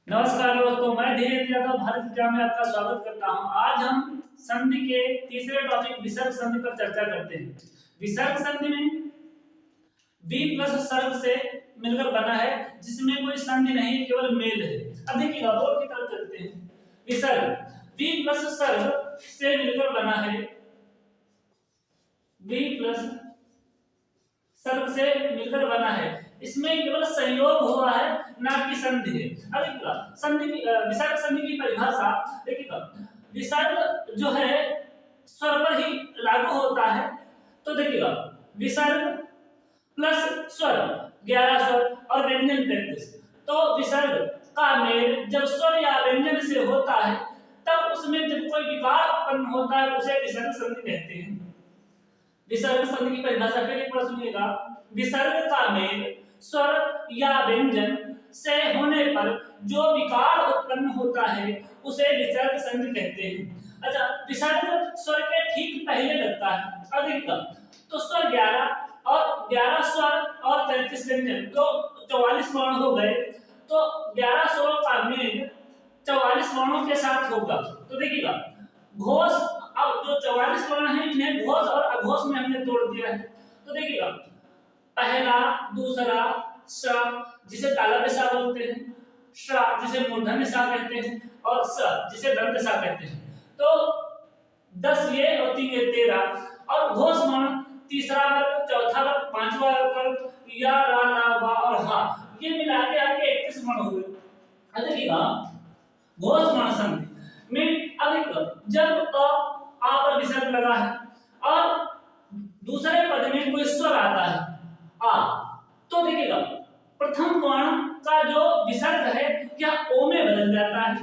नमस्कार दोस्तों, मैं धीरेन्द्र यादव भारत विद्या में आपका स्वागत करता हूं। आज हम संधि के तीसरे टॉपिक विसर्ग संधि पर चर्चा करते हैं। विसर्ग संधि में वी प्लस सर्ग से मिलकर बना है, जिसमें कोई संधि नहीं, केवल मेल है। अब देखिएगा, बोर्ड की तरफ चलते हैं। विसर्ग वी प्लस सर्ग से मिलकर बना है, वी प्लस सर्ग से मिलकर बना है। इसमें केवल संयोग हुआ है, ना कि संधि है। अब देखिएगा, संधि की विसर्ग संधि की परिभाषा देखिएगा। विसर्ग जो है स्वर पर ही लागू होता है। तो देखिएगा, विसर्ग प्लस स्वर 11 स्वर और व्यंजन 33। तो विसर्ग का मेल जब स्वर या व्यंजन से होता है, तब उसमें जब कोई विकार उत्पन्न होता है, उसे विसर्ग संधि कहते हैं। विसर्ग संधि की परिभाषा फिर एक बार सुनिएगा। विसर्ग का मेल स्वर या व्यंजन से होने पर जो विकार उत्पन्न होता है, उसे विसर्ग संधि कहते हैं। अच्छा, विसर्ग स्वर के ठीक पहले लगता है। अधिकतम तो स्वर 11 और 11 स्वर और 33 व्यंजन, तो 44 वर्ण हो गए। तो 11 स्वरों का मेल 44 वर्णों के साथ होगा। तो देखिएगा, घोष, अब जो 44 वर्ण हैं, इन्हें घोष और अघोष में हमने तोड़ दिया है। तो देखिएगा, पहला, दूसरा, स जिसे तालव्य सा बोलते हैं, श जिसे मूर्धन्य सा कहते हैं, और स जिसे दंत सा कहते हैं। तो 10 ये और 3 ये 13। और घोष वर्ण तीसरा वर्ग, चौथा वर्ग, पांचवा वर्ग, या, रा, ला, वा और हा, ये मिला के आके 31 वर्ण हुए। अब देखिएगा, घोष वर्ण संधि में अब जब आ पर विसर्ग लगा है और दूसरे पद में कोई स्वर आता है आ, तो देखिएगा, प्रथम वर्ण का जो विसर्ग है यह ओ में बदल जाता है,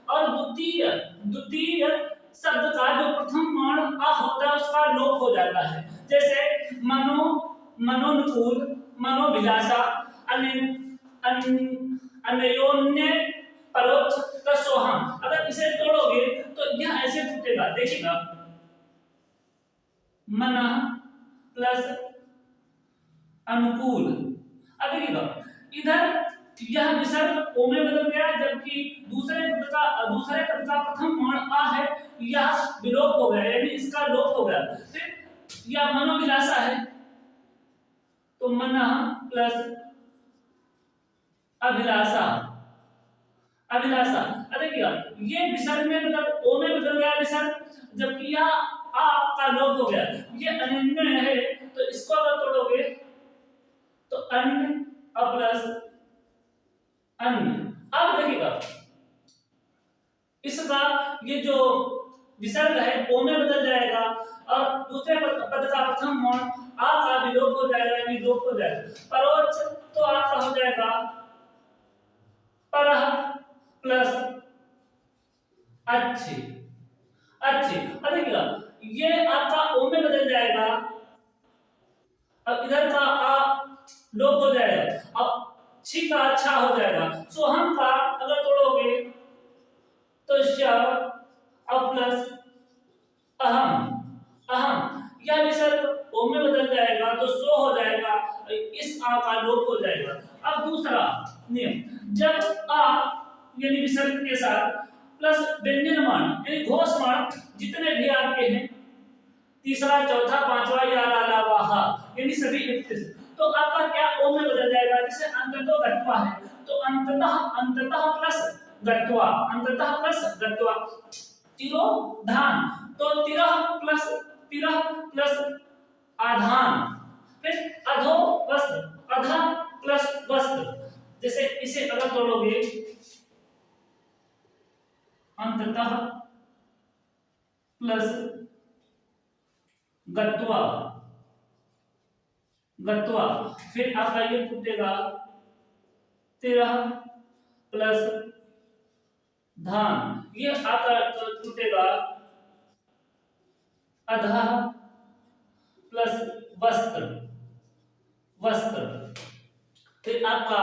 और द्वितीय शब्द का जो प्रथम वर्ण आ होता है, उसका लोप हो जाता है। जैसे मनोनुकूल, मनोभिलाषा, अन्योन्य, परोक्ष, तत्सोहम। अगर इसे तोड़ोगे तो यह ऐसे टूटेगा। देखिएगा, मनः प्लस अनुकूल। अब देखिएगा, इधर यह विसर्ग ओ में बदल गया, जबकि दूसरे पद का प्रथम वर्ण आ है, यह विलोप हो गया, यानी इसका लोप हो गया। फिर यह मनोविलासा है, तो मनः प्लस अभिलाषा, अभिलाषा। देखिएगा, ये विसर्ग में मतलब ओ में बदल गया विसर्ग, जबकि यह आ का लोप हो गया। ये अन्य है, तो इसको अगर तोड़ोगे तो अन्य प्लस अन्य। अब देखिएगा, इसका ये जो विसर्ग है ओ में बदल जाएगा, और दूसरे पद का प्रथम वर्ण आ का विलोप हो जाएगा, यानी लोप हो जाएगा। परोक्ष तो आपका हो जाएगा परह प्लस अच्छे, अच्छे। अब देखिएगा, ये आपका ओ में बदल जाएगा, अब इधर का आ लोप हो जाएगा, अब छी का अच्छा हो जाएगा। सोहम का अगर तोड़ोगे तो श और प्लस अहम, अहम। यह विसर्ग ओ में बदल जाएगा, तो सो हो जाएगा, इस आ का लोप हो जाएगा। अब दूसरा नियम, जब आ यानी विसर्ग के साथ प्लस व्यंजन वर्ण यानी घोष वर्ण जितने भी आपके हैं, तीसरा, चौथा, पांचवा, या, रा, ला, वा, हा, यानी सभी 31, तो आपका क्या ओ में बदल जाएगा। जैसे अंततः गत्वा है, तो अंततः प्लस गत्वा, अंततः प्लस गत्वा। तिरोधान, तो तिरह प्लस आधान। फिर अधो वस्त्र, अधा प्लस वस्त्र। जैसे इसे अगर तोड़ोगे, अंततः प्लस गत्वा, गत्वा। फिर आपका ये टूटेगा 13 प्लस धान, ये आपका टूटेगा अधा प्लस वस्त्र, वस्त्र। फिर आपका,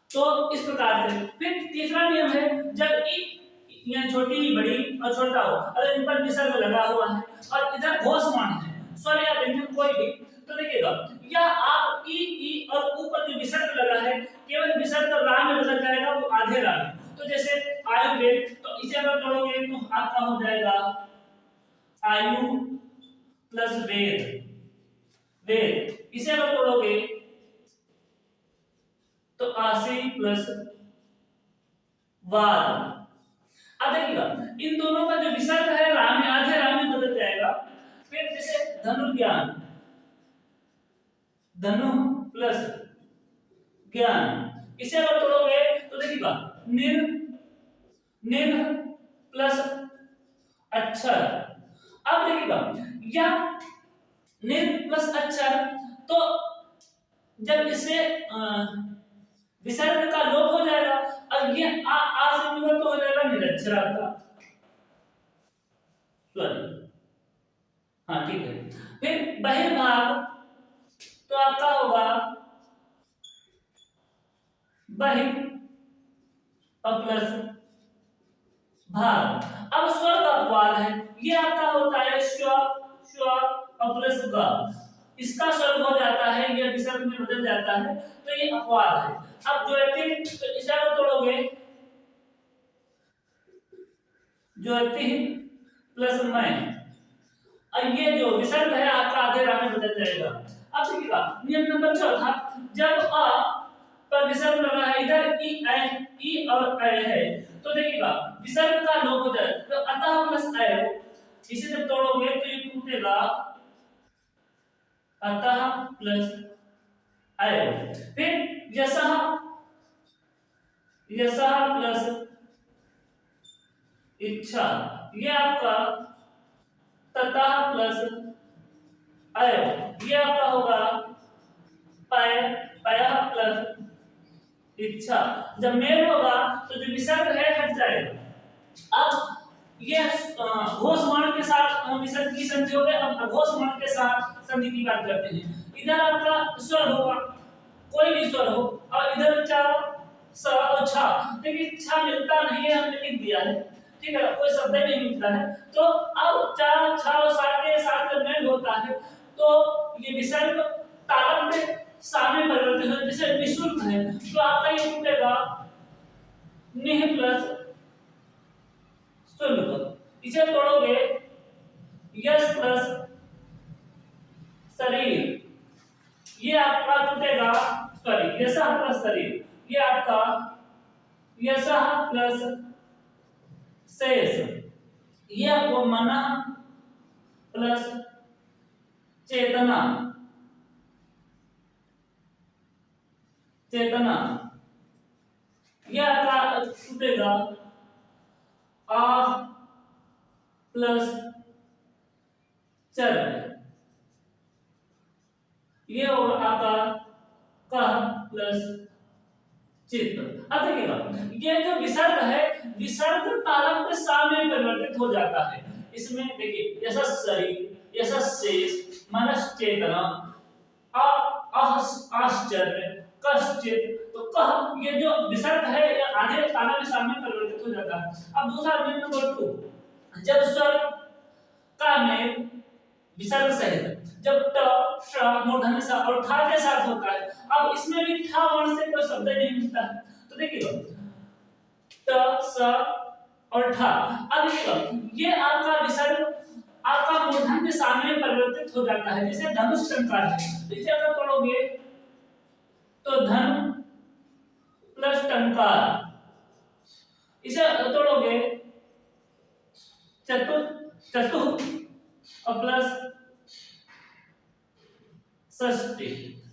तो इस प्रकार से। फिर तीसरा नियम है, जब यह छोटी, बड़ी और छोटा हो, अगर इन पर विसर्ग लगा हुआ है और इधर घोष वर्ण है, स्वर या व्यंजन कोई भी, तो देखिएगा, यह आप ई और ऊ पर जो विसर्ग लगा है, केवल विसर्ग रा में बदल जाएगा, वो आधे रा में। तो जैसे आयुर्वेद, तो इसे अगर जोड़ोगे तो आपका हो जाएगा आयु प्लस वेद, वेद। इसे अगर जोड़ोगे तो आशी प्लस वाद। अब देखिएगा इन दोनों का जो विसर्ग है रा में, आधे रा में बदल जाएगा। फिर जैसे धनुर्ज्ञान, धनु प्लस ज्ञान, इसे अगर तोड़ोगे तो देखिएगा निर, निर प्लस अक्षर। अब देखिएगा यह निर प्लस अक्षर, तो जब इसे विसर्ग का लोप हो जाएगा और ये आ से विभक्त हो जाएगा निरक्षर आपका, सॉरी, हाँ ठीक है। फिर बहिर्भाग, तो आपका होगा बहिर और प्लस भाग। अब स्वर का अपवाद है, ये आपका होता है स्व, स्व और प्लस ग, इसका स्वर हो जाता है, ये विसर्ग में बदल जाता है, तो ये अपवाद है। अब ज्योति, तो इसे अगर तोड़ोगे ज्योति प्लस मैं, और ये जो विसर्ग है आपका आधे रा में बदल जाएगा। अब देखिएगा नियम नंबर चौथा, जब अ पर विसर्ग लगा है, इधर ई और ऐ है, तो देखिएगा विसर्ग का लोप हो जाए, तो अतः प्लस ऐ, इसे जब तोड़ोगे तो ये टूटेगा अतः प्लस ऐ। फिर यशः, यशः प्लस इच्छा, ये आपका ततः प्लस ऐ, ये आपका होगा पय, पय प्लस इच्छा। जब मेल होगा तो जो विसर्ग है हट जाएगा। अब ये घोषवर्ण के साथ विसर्ग की संधि हो गई। अब अघोषवर्ण के साथ संधि की बात करते हैं। इधर आपका स्वर होगा, कोई भी स्वर हो, और इधर च, स और छ, देखिए छ मिलता नहीं है, हमने लिख दिया है, ठीक है, कोई शब्द नहीं मिलता है। तो अब च, छ और सा के साथ जब मेल होता है तो ये विसर्ग तालम में सामने परिवर्तित हो, जैसे निःशुल्क है, तो आपका ये टूटेगा निह प्लस शुल्क। इसे तोड़ोगे यश प्लस शरीर, ये आपका टूटेगा, सॉरी यशः प्लस शरीर, ये आपका यशः प्लस शेष, ये आपको मनः प्लस चेतना, चेतना, ये आपका टूटेगा आ प्लस चर, ये होगा आपका कह प्लस चित्त। अब देखिएगा ये जो विसर्ग है, विसर्ग तालम के सामने परिवर्तित हो जाता है। इसमें देखिए यशः शरीर, यशः शेष, मनस चेतना, आश्चर्य, कश्चित, तो कह, ये जो विसर्ग है ये आधे तालम के सामने परिवर्तित हो जाता है। अब दूसरा नियम नंबर 2, जब स्वर का मेल विसर्ग सहित, जब ट, श, मूर्धन्य स और ठ के साथ होता है, अब इसमें भी ठ वर्ण से कोई शब्द नहीं मिलता है, तो देखिएगा ट, स और ठ। अब देखिएगा ये आपका विसर्ग आपका मूर्धन्य के सामने परिवर्तित हो जाता है, जैसे धनुष टंकार है, तो इसे अगर पढ़ोगे तो धन प्लस टंकार, इसे तोड़ोगे चतु, चतु और प्लस षष्ठी।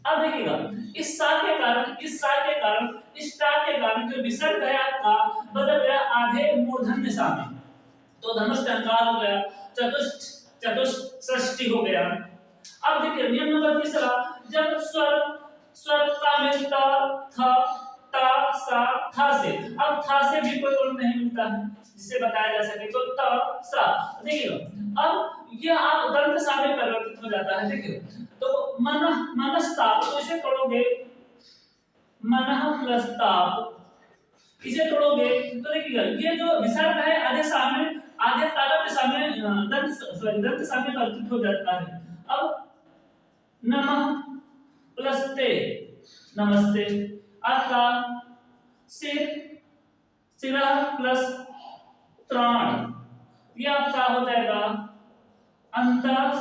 अब देखिएगा इस सा के कारण, इस सा के कारण, इस टा के कारण जो विसर्ग है आपका बदल गया आधे मूर्धन्य सा में, तो धनुष टंकार हो गया, चतुष्षष्ठी हो गया। अब देखिए नियम नंबर 3, जब स्वर, स्वर का मिलता था, ता, सा, था से, अब था से भी कोई वर्ण नहीं मिलता है जिससे बताया जा सके, तो ता, सा, देखिएगा अब ये आप दंत सा में परिवर्तित हो जाता है। देखिए तो मन, मनस्ताप, तो इसे तोड़ोगे मनः प्लस ताप, इसे तोड़ोगे तो देखिएगा ये जो विसर्ग है आधे सामने, आधे तालम के सामने दंत, सॉरी दंत सामने परिवर्तित हो जाता है। अब नमः प्लस ते, नमस्ते, आपका सिर, सिरह प्लस त्राण, ये आपका हो जाएगा अंतस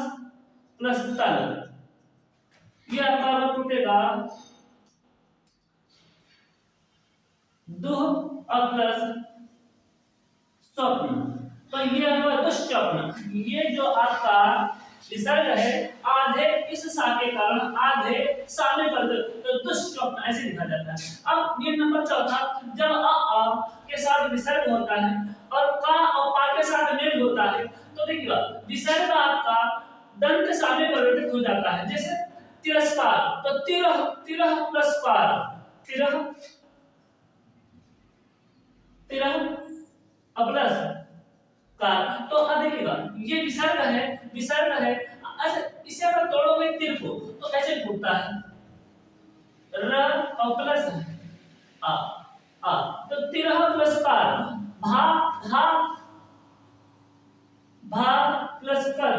प्लस तल, ये आपका टूटेगा दुह और प्लस स्वप्न। तो ये आपका दुष्स्वप्न, ये जो आपका विसर्ग है आधे इस सा के कारण आधे सामने पर, तो दुष्स्वप्न ऐसे लिखा जाता है। अब ये नंबर चौथा, जब अ के साथ विसर्ग होता है और का और पा के साथ मेल होता है, तो देखिएगा विसर्ग आपका दंत सामने परिवर्तित हो जाता है। जैसे तिरस्कार, तो तिरह, तिरह प्लस पार, तिरह, तिरह प्लस का, तो अब देखिएगा ये विसर्ग है, विसर्ग है। अच्छा इसे अगर तोड़ोगे तिर को तो कैसे फूटता है, र और प्लस आ, तो तिरह प्लस पार, भा भा भा प्लस कर,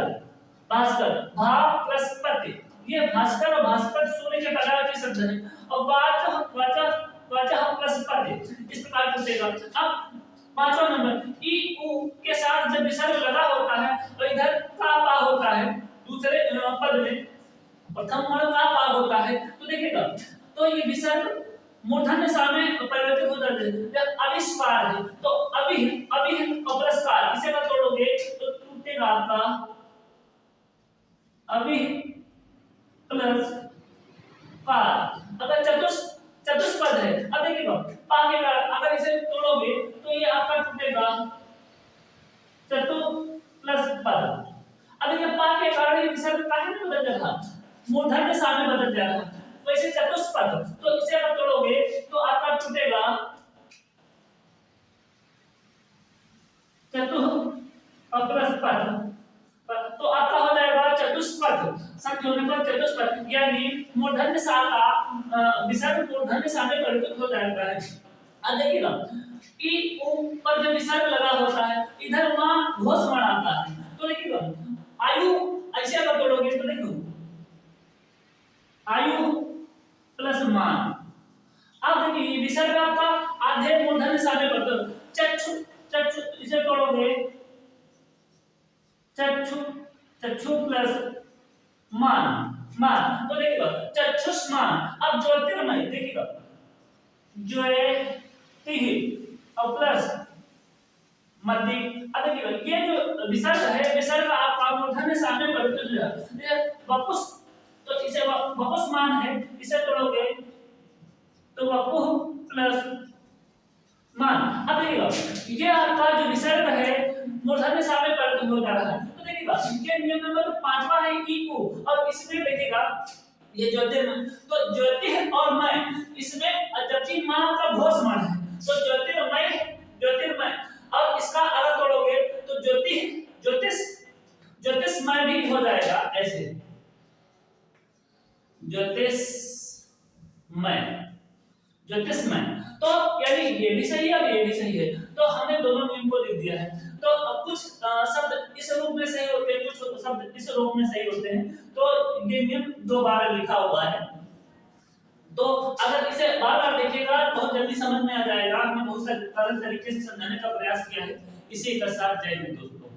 भास्कर, भा प्लस पति, ये भास्कर और भास्कर सूर्य के पदार्थ शब्द है। और वाच वाच वाच प्लस पति, इस प्रकार टूटेगा। अब पांचवा नंबर ई उ के साथ जब विसर्ग लगा होता है और इधर का पा होता है दूसरे पद में, प्रथम पद का पा होता है, तो देखिएगा तो ये विसर्ग मूर्धन्य सा में परिवर्तित हो जाते हैं। जब अविस्पार है तो अभी अभी अपरस्कार, इसे अगर तोड़ोगे तो टूटेगा आपका अभी प्लस पार। अगर चतुष्पद है, अब देखिएगा पा के अगर इसे तोड़ोगे तो ये आपका टूटेगा चतु प्लस पद। अब देखिए पा के कारण ये विसर्ग काहे में बदल जाता, मूर्धन्य सा में बदल जाता, वैसे चतुष्पद, तो इसे अगर तोड़ोगे तो आपका टूटेगा चतु प्लस पद, तो आपका हो जाएगा चतुष्पद। संधि होने पर चतुष्पद, यानी मूर्धन्य सा का विसर्ग मूर्धन्य सा में परिवर्तित हो जाता है। अब देखिएगा ई उ पर जब विसर्ग लगा होता है इधर मां घोषण आता है, तो देखिएगा आयु ऐसे अगर तोड़ोगे तो देखो आयु प्लस मान। अब देखिए विसर्ग आपका आधे मूर्धन्य सा में परिवर्तित, चक्षु चक्षु इसे तोड़ोगे चक्षु, चक्षु प्लस मान, मान, तो देखिएगा चक्षुष्मान। अब ज्योतिर्मय, देखिएगा ज्योतिः और प्लस मति। अब देखिएगा ये जो विसर्ग है, विसर्ग आपका मूर्धन्य सा में परिवर्तित हो जाता है। वपुष, तो इसे वपुष्मान है, इसे तोड़ोगे तो वपुः प्लस मान। अब देखिएगा ये आपका जो विसर्ग है मूर्धन्य सा में परिवर्तित हो जा रहा है। तो देखिएगा ये नियम नंबर 5वां है ई उ, और इसमें देखिएगा ये ज्योतिर्मय, तो ज्योति और मय, इसमें जबकि मां का घोषण है तो ज्योतिर्मय, ज्योतिर्मय, और इसका अगर तोड़ोगे तो ज्योति ज्योतिष, ज्योतिषमय भी हो जाएगा, ऐसे ज्योतिषमय, ज्योतिषमय। तो यानी ये भी सही है और ये भी सही है, तो हमने दोनों नियम को लिख दिया है। तो अब कुछ शब्द इस रूप में सही होते हैं, कुछ शब्द इस रूप में सही होते हैं, तो ये नियम दो बार लिखा हुआ है। तो अगर इसे बार-बार देखिएगा बहुत जल्दी समझ में आ जाएगा। हमने बहुत सरल तरीके से समझाने का प्रयास किया है। इसी के साथ जय हिंद दोस्तों।